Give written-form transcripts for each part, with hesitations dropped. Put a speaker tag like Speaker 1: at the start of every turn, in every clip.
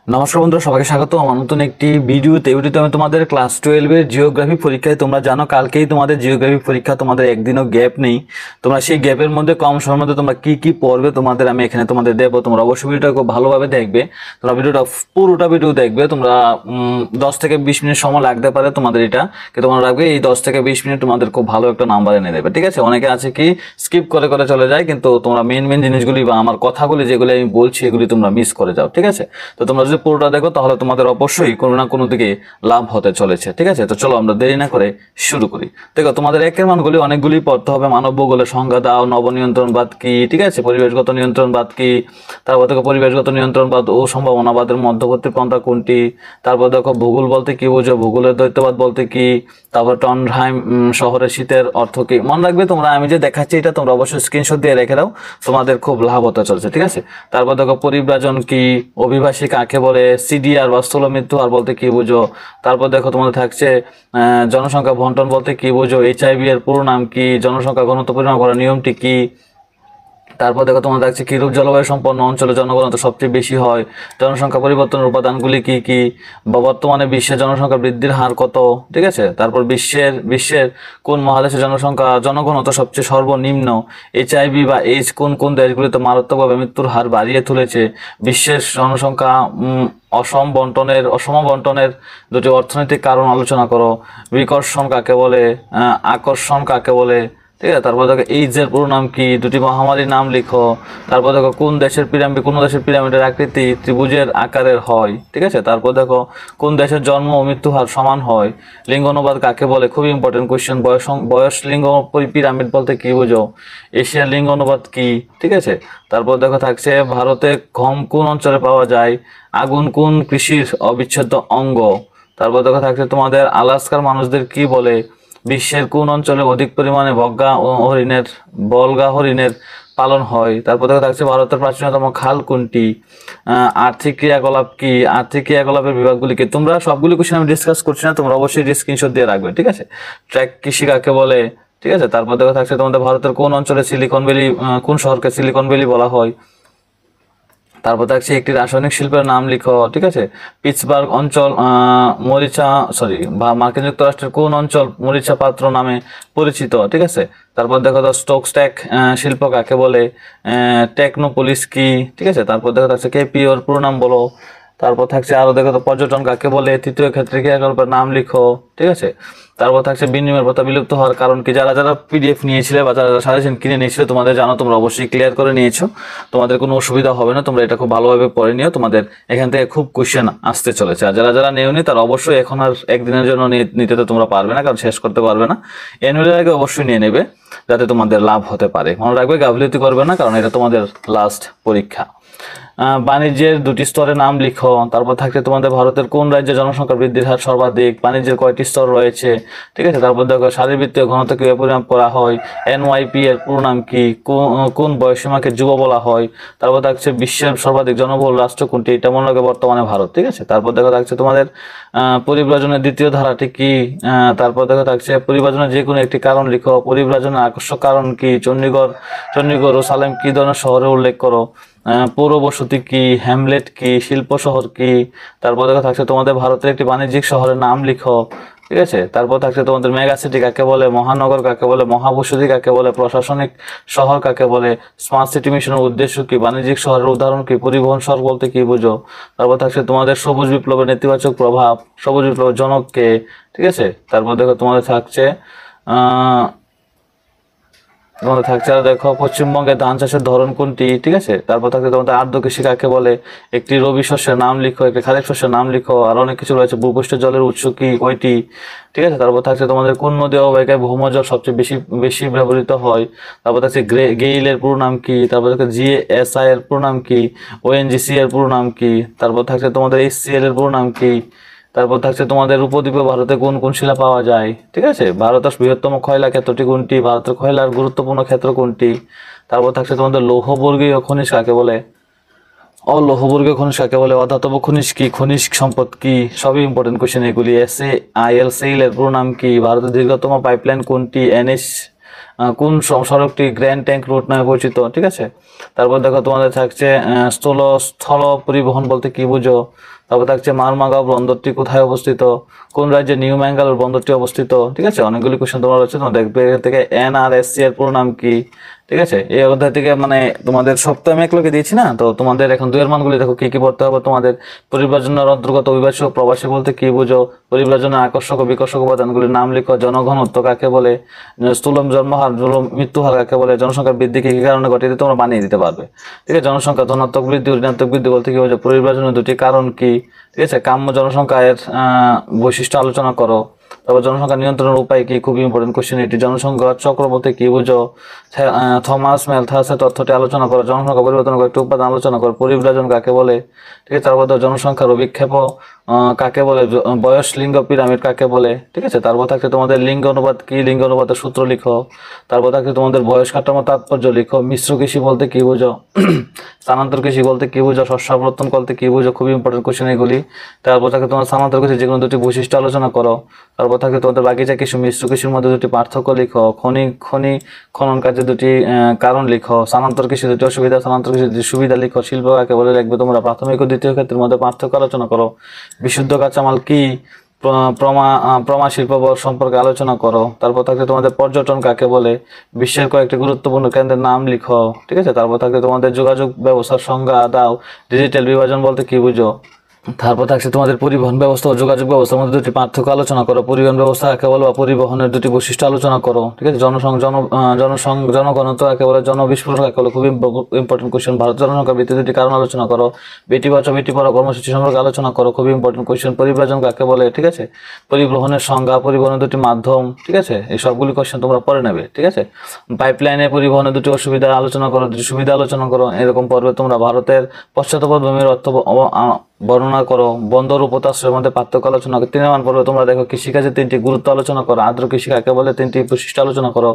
Speaker 1: নমস্কার বন্ধুরা, সবাইকে স্বাগত আমার নতুন একটি ভিডিওতে। আমি তোমাদের ক্লাস 12 এর জিওগ্রাফি পরীক্ষায়, তোমরা জানো কালকেই তোমাদের জিওগ্রাফি পরীক্ষা, তোমাদের একদিনও গ্যাপ নেই। তোমরা সেই গ্যাপের মধ্যে কম সময়ের মধ্যে তোমরা কি কি পড়বে তোমাদের আমি এখানে তোমাদের দেবো। তোমরা অবশ্যই ভিডিওটা খুব ভালোভাবে দেখবে। তোমরা ভিডিওটা পুরোটা ভিডিও দেখবে। তোমরা 10 থেকে 20 মিনিট সময় লাগতে পারে তোমাদের, এটা কি তোমরা রাখবে এই 10 থেকে 20 মিনিট তোমাদের খুব ভালো একটা নাম্বার এনে দেবে। ঠিক আছে, অনেকে আছে কি স্কিপ করে করে চলে যায়, কিন্তু তোমরা মেন জিনিসগুলি বা আমার কথাগুলি যেগুলি আমি বলছি এগুলি তোমরা মিস করে যাও। ঠিক আছে, তো তোমরা যদি পুরোটা দেখো তাহলে তোমাদের অবশ্যই কোনো না কোনো দিকে লাভ হতে চলেছে। ঠিক আছে, তো চলো আমরা দেরি না করে শুরু করি। দেখো, তোমাদের একের মানগুলি অনেকগুলি পড়তে হবে। মানব ভূগোলের সংজ্ঞা দাও, নবনিয়ন্ত্রণবাদ কি, ঠিক আছে, পরিবেশগত নিয়ন্ত্রণবাদ কি, তারপর দেখো পরিবেশগত নিয়ন্ত্রণবাদ ও সম্ভাবনাবাদের মধ্যবর্তী পন্থা কোনটি, তারপর দেখো ভূগোল বলতে কি বোঝো, ভূগোলের দ্বৈতবাদ বলতে কি, তারপর টন্ডহাইম শহরের শীতের অর্থ কি। মনে রাখবে তোমরা, আমি যে দেখাচ্ছি এটা তোমরা অবশ্যই স্ক্রিনশট দিয়ে রেখে দাও, তোমাদের খুব লাভ হতে চলছে। ঠিক আছে, তারপর দেখো পরিব্রাজন কি, অভিবাসী কাকে বলে, সিডিআর বা স্থূল মৃত্যু হার বলতে কি বুঝো। তারপর দেখো তোমাদের থাকছে জনসংখ্যা বন্টন বলতে কি বুঝো, এইচআইভি এর পুরো নাম কি, জনসংখ্যা ঘনত্ব পরিমাপ করার নিয়মটি কি। তারপর দেখো তোমার থাকছে কিরূপ জলবায়ু সম্পন্ন অঞ্চলে জনগণতা সবচেয়ে বেশি হয়, জনসংখ্যা পরিবর্তনের উপাদানগুলি কি কি, বা বর্তমানে বিশ্বের জনসংখ্যা বৃদ্ধির হার কত। ঠিক আছে, তারপর বিশ্বের কোন মহাদেশের জনগণতা সবচেয়ে সর্বনিম্ন, এইচআইভি বা এইচ কোন কোন দেশগুলিতে মারাত্মকভাবে মৃত্যুর হার বাড়িয়ে তুলেছে, বিশ্বের জনসংখ্যা অসম বন্টনের দুটি অর্থনৈতিক কারণ আলোচনা করো, বিকর্ষণ কাকে বলে, আকর্ষণ কাকে বলে। ঠিক আছে, তারপর দেখো এইডসের পুরো নাম কি, দুটি মহামারীর নাম লিখো। তারপর দেখো কোন দেশের পিরামিডের আকৃতি ত্রিভুজের আকারের হয়। ঠিক আছে, তারপর দেখো কোন দেশের জন্ম ও মৃত্যু হার সমান হয়, লিঙ্গ অনুপাত কাকে বলে, খুবই ইম্পর্টেন্ট কোয়েশ্চেন। বয়স লিঙ্গ পিরামিড বলতে কি বুঝো, এশিয়ার লিঙ্গ অনুপাত কি। ঠিক আছে, তারপর দেখো থাকছে ভারতে গম কোন অঞ্চলে পাওয়া যায়, আগুন কোন কৃষির অবিচ্ছেদ্য অঙ্গ। তারপর দেখো থাকছে তোমাদের আলাস্কার মানুষদের কি বলে, বিশ্বের কোন অঞ্চলে অধিক পরিমাণে বলগা হরিণের পালন হয়। তারপর দেখা থাকছে ভারতের প্রাচীনতম খাল কোনটি, আর্থিক ক্রিয়াকলাপ কি, আর্থিক ক্রিয়াকলাপের বিভাগগুলি কি। তোমরা সবগুলি কোশ্চেন আমি ডিসকাস করছি না, তোমরা অবশ্যই স্ক্রিনশট দিয়ে রাখবে। ঠিক আছে, ট্র্যাক কৃষি কাকে বলে। ঠিক আছে, তারপর দেখা থাকছে তোমাদের ভারতের কোন অঞ্চলে সিলিকন ভ্যালি, কোন শহরকে সিলিকন ভ্যালি বলা হয়। তারপর থাকছে একটি রাসায়নিক শিল্পের নাম লিখো। ঠিক আছে, পিটসবার্গ অঞ্চল মার্কিন যুক্তরাষ্ট্রের কোন অঞ্চল মরিচা পাত্র নামে পরিচিত। ঠিক আছে, তারপর দেখো তো স্টোকস্ট্যাক শিল্প কাকে বলে, টেকনোপলিস কি। ঠিক আছে, তারপর দেখো থাকছে কেপিওর পুরো নাম বলো। তারপর থাকছে আরো দেখো তো পর্যটন কাকে বলে, তৃতীয় ক্ষেত্রে ক্রিয়াকলাপের নাম লিখো। ঠিক আছে, তারপর থাকছে বিনিময় প্রথা বিলুপ্ত হওয়ার কারণ কি। যারা যারা পিডিএফ নিয়েছিলে বা যারা সাজেশন কিনে নিয়েছিলে তোমাদের জানো, তোমরা অবশ্যই ক্লিয়ার করে নিয়েছো, তোমাদের কোনো অসুবিধা হবে না। তোমরা এটা খুব ভালোভাবে পড়ে নিও, তোমাদের এখান থেকে খুব কোশ্চেন আসতে চলেছে। আর যারা যারা নেওনি তারা অবশ্যই এখন আর একদিনের জন্য নিতে তো তোমরা পারবে না, কারণ শেষ করতে পারবে না। অ্যানুয়ালের আগে অবশ্যই নিয়ে নেবে, যাতে তোমাদের লাভ হতে পারে। মনে রাখবে গাফিলতি করবে না, কারণ এটা তোমাদের লাস্ট পরীক্ষা। বাণিজ্যের দুটি স্তরের নাম লিখো। তারপর থাকছে তোমাদের ভারতের কোন রাজ্যে জনসংখ্যা বৃদ্ধির হার সর্বাধিক, বাণিজ্যের কয়টি স্তর রয়েছে। ঠিক আছে, তারপর দেখো শারীরবৃত্তীয় ঘনত্ব কিভাবে পরিমাপ করা হয়, এনওয়াইপি এর পুরো নাম কি, কোন বয়সীমাকে যুব বলা হয়। তারপর থাকছে বিশ্বের সর্বাধিক জনবহুল রাষ্ট্র কোনটি, এটা মনে রাখবে বর্তমানে ভারত। ঠিক আছে, তারপর দেখো থাকছে তোমাদের পরিব্রাজনের দ্বিতীয় ধারাটি কি। তারপর দেখো থাকছে পরিব্রাজনের যে কোনো একটি কারণ লিখো, পরিব্রাজনের আকর্ষক কারণ কি, চণ্ডীগড় ও সালেম কি ধরনের শহরে উল্লেখ করো, পৌর বসতি কি, হ্যামলেট কি, শিল্প শহর কি। তারপর দেখা থাকছে তোমাদের ভারতের একটি বাণিজ্যিক শহরের নাম লিখো। ঠিক আছে, তারপর থাকছে তোমাদের মেগা সিটি কাকে বলে, মহানগর কাকে বলে, মহাবসতি কাকে বলে, প্রশাসনিক শহর কাকে বলে, স্মার্ট সিটি মিশনের উদ্দেশ্য কি, বাণিজ্যিক শহরের উদাহরণ কি, পরিবহন শহর বলতে কি বুঝো। তারপর থাকছে তোমাদের সবুজ বিপ্লবের নেতিবাচক প্রভাব, সবুজ বিপ্লবের জনক কে। ঠিক আছে, তারপর দেখো তোমাদের থাকছে আর দেখো পশ্চিমবঙ্গে ধান চাষের ধরন কোনটি। ঠিক আছে, তারপর থাকছে তোমাদের আর্দ্র কৃষি কাকে বলে, একটি রবি শস্যের নাম লিখো, একটি খারিফ শস্যের নাম লিখো, আর অনেক কিছু রয়েছে। ভূপৃষ্ঠ জলের উৎস কি, কয়টি। ঠিক আছে, তারপর থাকছে তোমাদের কোন নদী অববাহিকায় ভৌমজল সবচেয়ে বেশি বেশি ব্যবহৃত হয়। তারপর থাকছে গেইলের পুরো নাম কি, তারপর থাকছে জিএসআই এর পুরো নাম কি, ওএনজিসি এর পুরো নাম কি। তারপর থাকছে তোমাদের এইচসিএল এর পুরো নাম কি। তারপর থাকছে তোমাদের উপদ্বীপে ভারতে কোন কোন শিলা পাওয়া যায়। ঠিক আছে, ভারতের বৃহত্তম কয়লা ক্ষেত্রটি কোনটি, ভারতের কয়লার গুরুত্বপূর্ণ ক্ষেত্র কোনটি। তারপর থাকছে তোমাদের লৌহবর্গীয় খনিজ কাকে বলে, লৌহবর্গীয় খনিজ কাকে বলে, অধাতব খনিজ কি, খনিজ সম্পদ কি। সবই ইম্পর্টেন্ট কোশ্চেন এগুলি। SAIL এর পুরো নাম কি, ভারতের দীর্ঘতম পাইপলাইন কোনটি, কোন সড়কটি গ্র্যান্ড ট্যাঙ্ক রোড নামে পরিচিত, ঠিক আছে। তারপর দেখো তোমাদের থাকছে স্থল পরিবহন বলতে কি বুঝো। তারপর থাকছে মারমাগাঁও বন্দরটি কোথায় অবস্থিত, কোন রাজ্যে নিউ ম্যাঙ্গালোর বন্দরটি অবস্থিত, ঠিক আছে। অনেকগুলি কোশ্চেন তোমার রয়েছে, তোমরা দেখবে এখান থেকে NRSC এর পুরো নাম কি, ঠিক আছে। এই অধ্যায় থেকে মানে তোমাদের সপ্তাহে আমি একলোকে দিয়েছি না, তো তোমাদের এখন দুইয়ের মানগুলি দেখো কি কি পড়তে হবে তোমাদের। পরিব্রাজনের অন্তর্গত অভিবাসী ও প্রবাসী বলতে কি বুঝো, পরিব্রাজনের আকর্ষক ও বিকর্ষক উপাদানগুলির নাম লিখো, জনঘনত্ব কাকে বলে, স্থূল জন্মহার মৃত্যুহার কাকে বলে, জনসংখ্যার বৃদ্ধি কি কারণে ঘটে, তোমরা বানিয়ে দিতে পারবে, ঠিক আছে। জনসংখ্যা ধনাত্মক বৃদ্ধি ও ঋণাত্মক বৃদ্ধি বলতে কি বুঝো, পরিব্রাজনের দুটি কারণ কি, ঠিক আছে। কাম্য জনসংখ্যার বৈশিষ্ট্য আলোচনা করো। তারপর জনসংখ্যা নিয়ন্ত্রণের উপায় কি, খুবই ইম্পর্টেন্ট কোশ্চেন এটি। জনসংখ্যা চক্র বলতে কি বুঝো, থমাস ম্যালথাসের তথ্যটি আলোচনা করো। জনসংখ্যা পরিবর্তন কয়েকটি উপাদান আলোচনা করো। পরিব্রাজন কাকে বলে, ঠিক আছে। তারপর জনসংখ্যার অভিক্ষেপ কাকে বলে, বয়স লিঙ্গ পিরামিড কাকে বলে, ঠিক আছে। তারপর থাকছে তোমাদের লিঙ্গ অনুপাত কি, লিঙ্গ অনুপাতের সূত্র লিখো। তারপর থাকছে তোমাদের বয়স কাঠামো তাৎপর্য লিখো। মিশ্র কৃষি বলতে কি বুঝো, স্থানান্তর কৃষি বলতে কি বুঝো, শস্য আবর্তন বলতে কি বুঝো, খুবই ইম্পর্টেন্ট কোশ্চেন এগুলি। তারপর থাকে তোমার স্থানান্তর কৃষি যেগুলো দুটি বৈশিষ্ট্য আলোচনা করো। তারপর থাকে তোমাদের বাগিচা কৃষি মিশ্র কৃষির মধ্যে দুটি পার্থক্য লিখো। খনন কাজে দুটি কারণ লিখো। স্থানান্তর কৃষি দুটি অসুবিধা, স্থানান্তর কৃষি দুটি সুবিধা লিখো। শিল্প কাকে বলে লিখবে তোমরা। প্রাথমিক ও দ্বিতীয় ক্ষেত্রের মধ্যে পার্থক্য আলোচনা করো। বিশুদ্ধ কাঁচামাল কি, প্রমা শিল্প সম্পর্কে আলোচনা করো। তারপর থাকে তোমাদের পর্যটন কাকে বলে, বিশ্বের কয়েকটি গুরুত্বপূর্ণ কেন্দ্রের নাম লিখো, ঠিক আছে। তারপর থাকে তোমাদের যোগাযোগ ব্যবস্থার সংজ্ঞা দাও। ডিজিটাল বিভাজন বলতে কি বুঝো। তারপর থাকছে তোমাদের পরিবহন ব্যবস্থা ও যোগাযোগ ব্যবস্থার মধ্যে দুটি পার্থক্য আলোচনা করো। পরিবহন ব্যবস্থা কাকে বলে বা পরিবহনের দুটি বৈশিষ্ট্য আলোচনা করো, ঠিক আছে। জনগণত্ব কাকে বলে, জনবিস্ফোরণ কাকে বলে, খুবই ইম্পর্টেন্ট কোশ্চেন। ভারত জনসংখ্যা বৃদ্ধি দুটি কারণ আলোচনা করো। বেটি বাঁচাও বেটি পড়াও কর্মসূচি সম্পর্কে আলোচনা করো, খুবই ইম্পর্টেন্ট কোশ্চেন। পরিব্রাজন কাকে বলে, ঠিক আছে। পরিবহনের সংজ্ঞা, পরিবহনের দুটি মাধ্যম, ঠিক আছে। এই সবগুলি কোশ্চেন তোমরা পড়ে নেবে, ঠিক আছে। পাইপলাইনে পরিবহনের দুটি অসুবিধা আলোচনা করো, দুটি সুবিধা আলোচনা করো, এরকম পর্বে তোমরা ভারতের পশ্চাৎপদ অর্থ বর্ণনা করো। বন্দর ও পোতাশ্রয়ের মধ্যে পার্থক্য আলোচনা করো। 3 মান পর্বে তোমরা দেখো কৃষিকাজের 3টি গুরুত্ব আলোচনা করো। আর্দ্র কৃষি কাকে বলে 3টি বৈশিষ্ট্য আলোচনা করো।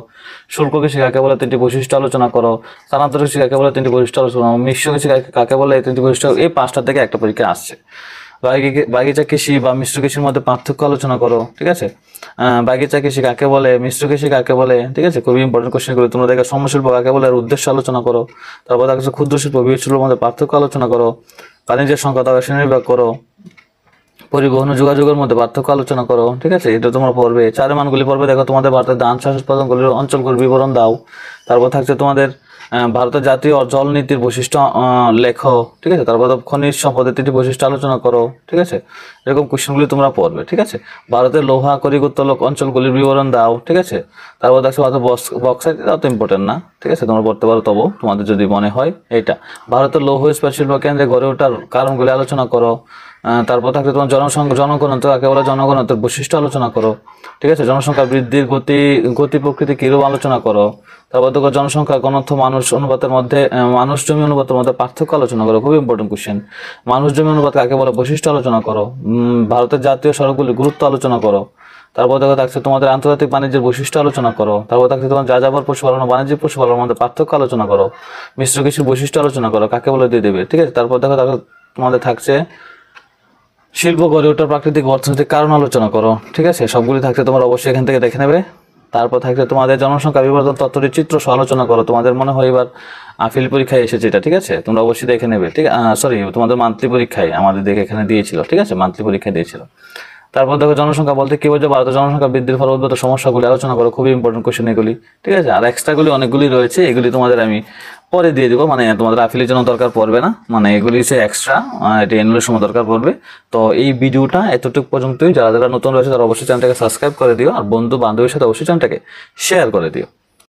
Speaker 1: শুল্ক কৃষি কাকে বলে 3টি বৈশিষ্ট্য আলোচনা করো। স্থানান্তর কৃষি কাকে বলে 3টি বৈশিষ্ট্য আলোচনা করো। মিশ্র কৃষি কাকে বলে 3টি বৈশিষ্ট্য। এই 5টা থেকে একটা পরীক্ষা আসছে। বাগিচা কৃষি বা মিশ্র কৃষির মধ্যে পার্থক্য আলোচনা করো, ঠিক আছে। বাগিচা কৃষি কাকে বলে, মিশ্র কৃষি কাকে বলে, ঠিক আছে। খুবই ইম্পর্টেন্ট কোশ্চেন গুলো তোমরা দেখো। সমশিল্প কাকে বলে, এর উদ্দেশ্য আলোচনা করো। তারপর দেখো ক্ষুদ্র শিল্প বৃহৎ শিল্পের মধ্যে পার্থক্য আলোচনা করো। বাণিজ্যের সংখ্যা তার শ্রেণীবিভাগ করো। পরিবহন ও যোগাযোগের মধ্যে পার্থক্য আলোচনা করো, ঠিক আছে। এটা তোমরা পড়বে। 4 মানগুলি পড়বে। দেখো তোমাদের ভারতের ধান চাষ উৎপাদনগুলির অঞ্চলগুলির বিবরণ দাও। তারপর থাকছে তোমাদের ভারতের জাতীয় জল নীতির বৈশিষ্ট্য লেখো, ঠিক আছে। তারপর খনিজ সম্পদের 3টি বৈশিষ্ট্য আলোচনা করো, ঠিক আছে। এরকম কোশ্চেনগুলি তোমরা পড়বে, ঠিক আছে। ভারতের লৌহা করিক উত্তোলক অঞ্চলগুলির বিবরণ দাও, ঠিক আছে। তারপর দেখছো বক্সাইট, এটা তো ইম্পর্টেন্ট না, ঠিক আছে। তোমরা পড়তে পারো তবু তোমাদের যদি মনে হয় এটা। ভারতের লৌহ ইস্পাত শিল্প কেন্দ্রে গড়ে ওঠার কারণগুলি আলোচনা করো। তারপর থাকলে তোমার জনগণত্ব কাকে বলে, জনগণত্বের বৈশিষ্ট্য আলোচনা করো, ঠিক আছে। জনসংখ্যা বৃদ্ধির গতি প্রকৃতি কিরূপ আলোচনা করো। তারপর দেখো জনসংখ্যা ঘনত্ব মানুষ অনুপাতের মধ্যে মানুষ জমি অনুপাতের মধ্যে পার্থক্য আলোচনা করো, খুবই ইম্পর্টেন্ট কোশ্চেন। মানুষ জমি অনুপাত কাকে বলে, বৈশিষ্ট্য আলোচনা করো। ভারতের জাতীয় সড়কগুলির গুরুত্ব আলোচনা করো। তারপর দেখো থাকছে তোমাদের আন্তর্জাতিক বাণিজ্যের বৈশিষ্ট্য আলোচনা করো। তারপর থাকছে তোমার যাযাবর পশুপালন ও বাণিজ্যিক পশুপালনের মধ্যে পার্থক্য আলোচনা করো। মিশ্র কৃষির বৈশিষ্ট্য আলোচনা করো, কাকে বলে দিয়ে দেবে, ঠিক আছে। তারপর দেখো তোমাদের থাকছে শিল্প গড়ে ওঠার প্রাকৃতিক অর্থনৈতিক কারণ আলোচনা করো, ঠিক আছে। সবগুলি থাকছে, তোমরা অবশ্যই এখান থেকে দেখে নেবে। তারপর থাকছে তোমাদের জনসংখ্যা বিবর্তন তত্ত্বটির চিত্র সহ আলোচনা করো। তোমাদের মনে হয় এবার আপিল পরীক্ষায় এসেছে এটা, ঠিক আছে। তোমরা অবশ্যই দেখে নেবে, ঠিক সরি তোমাদের মান্থলি পরীক্ষায় আমাদের দেখে এখানে দিয়েছিল, ঠিক আছে। মান্থলি পরীক্ষায় দিয়েছিল। তারপর দেখো জনসংখ্যা বলতে কি বোঝো, ভারতের জনসংখ্যা বৃদ্ধির ফলে উদ্ভূত সমস্যাগুলি আলোচনা করো, খুবই ইম্পর্টেন্ট কোশ্চেন এগুলি, ঠিক আছে। আর এক্সট্রাগুলি অনেকগুলি রয়েছে, এগুলি তোমাদের আমি পরে দিয়ে দিব, মানে তোমাদের আপিলের জন্য দরকার পড়বে না, মানে এগুলি হচ্ছে এক্সট্রা, এটা এনরোলের সময় দরকার পড়বে। তো এই ভিডিওটা এতটুকু পর্যন্তই। যারা যারা নতুন রয়েছে তারা অবশ্যই চ্যানেলটাকে সাবস্ক্রাইব করে দিও, আর বন্ধু বান্ধবের সাথে অবশ্যই চ্যানেলটাকে শেয়ার করে দিও।